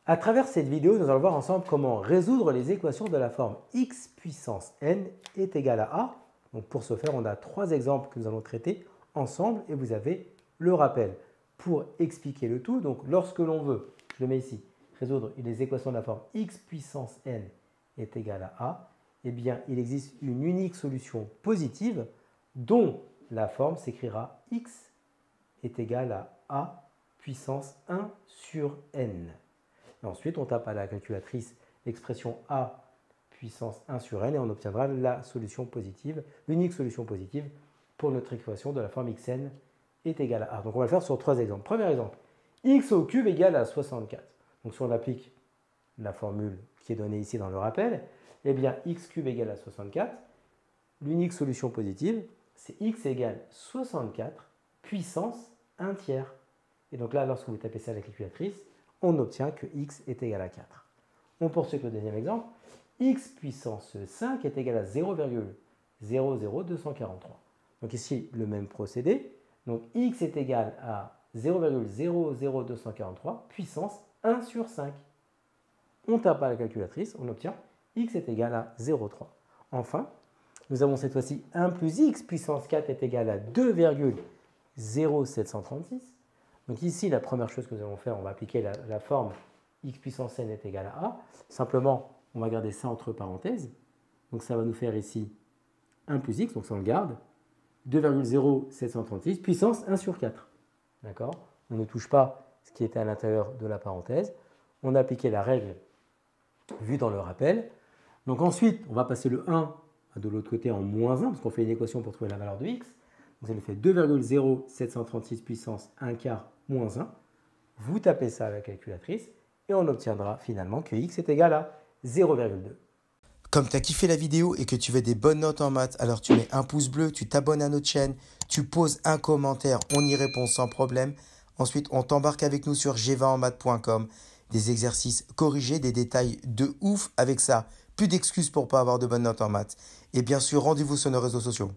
À travers cette vidéo, nous allons voir ensemble comment résoudre les équations de la forme x puissance n est égal à a. Donc pour ce faire, on a trois exemples que nous allons traiter ensemble et vous avez le rappel. Pour expliquer le tout, donc lorsque l'on veut, je le mets ici, résoudre les équations de la forme x puissance n est égal à a, eh bien il existe une unique solution positive dont la forme s'écrira x est égal à a puissance 1 sur n. Et ensuite, on tape à la calculatrice l'expression a puissance 1 sur n et on obtiendra la solution positive, l'unique solution positive pour notre équation de la forme xn est égal à a. Donc on va le faire sur trois exemples. Premier exemple, x au cube égale à 64. Donc si on applique la formule qui est donnée ici dans le rappel, eh bien x cube égale à 64. L'unique solution positive, c'est x égale 64 puissance 1 tiers. Et donc là, lorsque vous tapez ça à la calculatrice, on obtient que x est égal à 4. On poursuit avec le deuxième exemple. X puissance 5 est égal à 0,00243. Donc ici, le même procédé. Donc x est égal à 0,00243 puissance 1 sur 5. On tape à la calculatrice, on obtient x est égal à 0,3. Enfin, nous avons cette fois-ci 1 plus x puissance 4 est égal à 2,0736. Donc ici, la première chose que nous allons faire, on va appliquer la forme x puissance n est égal à a. Simplement, on va garder ça entre parenthèses. Donc ça va nous faire ici 1 plus x, donc ça on le garde. 2,0736 puissance 1 sur 4. D'accord? On ne touche pas ce qui était à l'intérieur de la parenthèse. On a appliqué la règle vue dans le rappel. Donc ensuite, on va passer le 1 de l'autre côté en moins 1, parce qu'on fait une équation pour trouver la valeur de x. Donc ça nous fait 2,0736 puissance 1 quart moins 1. Vous tapez ça à la calculatrice et on obtiendra finalement que x est égal à 0,2. Comme tu as kiffé la vidéo et que tu veux des bonnes notes en maths, alors tu mets un pouce bleu, tu t'abonnes à notre chaîne, tu poses un commentaire, on y répond sans problème. Ensuite, on t'embarque avec nous sur g20enmaths.com. Des exercices corrigés, des détails de ouf avec ça. Plus d'excuses pour pas avoir de bonnes notes en maths. Et bien sûr, rendez-vous sur nos réseaux sociaux.